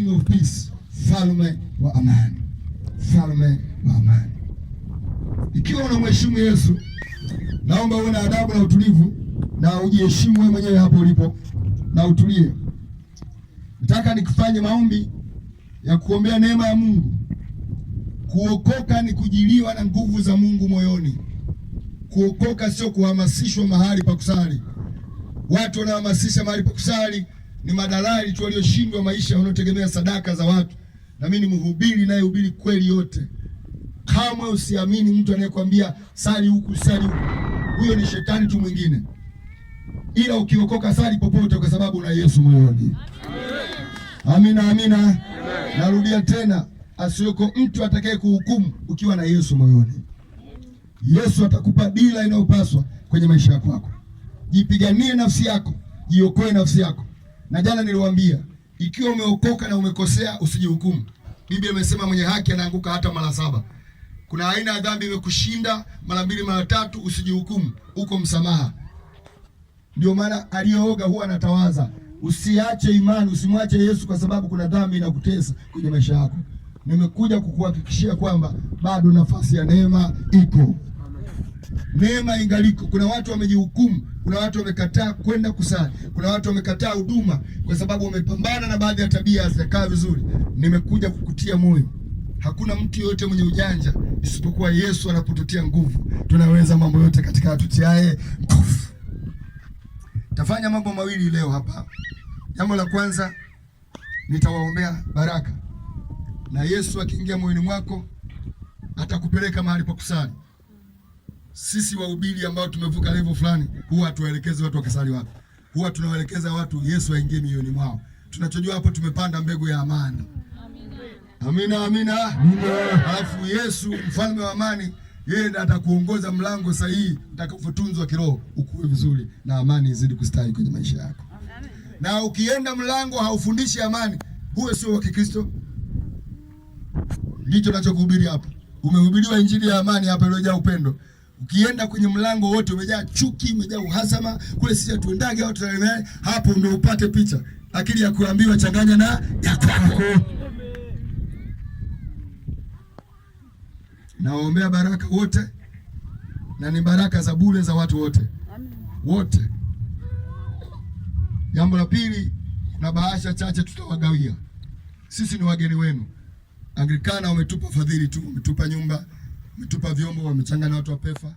King of Peace, mfalme wa amani, mfalme wa amani. Ikiwa unamheshimu Yesu, naomba uwe na adabu na utulivu na ujiheshimu wewe mwenyewe hapo ulipo na utulie. Nataka nikufanye maombi ya kuombea neema ya Mungu. Kuokoka ni kujiliwa na nguvu za Mungu moyoni. Kuokoka sio kuhamasishwa mahali pa kusali. Watu wanahamasisha mahali pa kusali ni madalali tu walioshindwa maisha, wanaotegemea sadaka za watu. Na mimi ni mhubiri naye hubiri kweli yote. Kama usiamini mtu anayekwambia sali huku sali huku, huyo ni shetani tu mwingine. Ila ukiokoka sali popote kwa sababu una Yesu moyoni. Amina, amina. Narudia tena, asiweko mtu atakaye kuhukumu ukiwa na Yesu moyoni. Yesu atakupa dira inayopaswa kwenye maisha yako. Jipiganie nafsi yako, jiokoe nafsi yako. Na jana niliwaambia, ikiwa umeokoka na umekosea usijihukumu. Biblia imesema mwenye haki anaanguka hata mara 7. Kuna aina ya dhambi imekushinda mara 2 mara 3, usijihukumu, uko msamaha. Ndio maana aliyooga huwa anatawaza. Usiache imani, usimwache Yesu kwa sababu kuna dhambi inakutesa kwenye maisha yako. Nimekuja kukuhakikishia kwamba bado nafasi ya neema iko. Neema ingaliko. Kuna watu wamejihukumu, kuna watu wamekataa kwenda kusali, kuna watu wamekataa huduma kwa sababu wamepambana na baadhi ya tabia hazijakaa vizuri. Nimekuja kukutia moyo. Hakuna mtu yote mwenye ujanja isipokuwa Yesu anapotutia nguvu. Tunaweza mambo yote katika atutiaye nguvu. Tafanya mambo mawili leo hapa. Jambo la kwanza, nitawaombea baraka. Na Yesu akiingia moyoni mwako atakupeleka mahali pa kusali. Sisi wahubiri ambao tumevuka level fulani huwa tuwaelekeze watu wakasali wapi. Huwa tunawaelekeza watu Yesu aingie mioyoni mwao. Tunachojua hapo tumepanda mbegu ya amani. Amina, amina. Alafu Yesu mfalme wa amani, yeye ndiye atakuongoza mlango sahihi utakapotunzwa kiroho, ukue vizuri na amani izidi kustawi kwenye maisha yako. Na ukienda mlango haufundishi amani, huwe sio wa Kikristo. Ndicho tunachokuhubiri hapa. Umehubiriwa injili ya amani hapa iliyojaa upendo. Ukienda kwenye mlango wote umejaa chuki, umejaa uhasama, kule sisi tuendage watu tunaelewa, hapo ndio upate picha. Akili ya kuambiwa changanya na ya kwako. Nawaombea baraka wote, na ni baraka za bure za watu wote. Wote. Jambo la pili, kuna bahasha chache tutawagawia. Sisi ni wageni wenu. Anglikana wametupa fadhili tu, wametupa nyumba, wametupa vyombo, wamechanganya watu wa PEFA.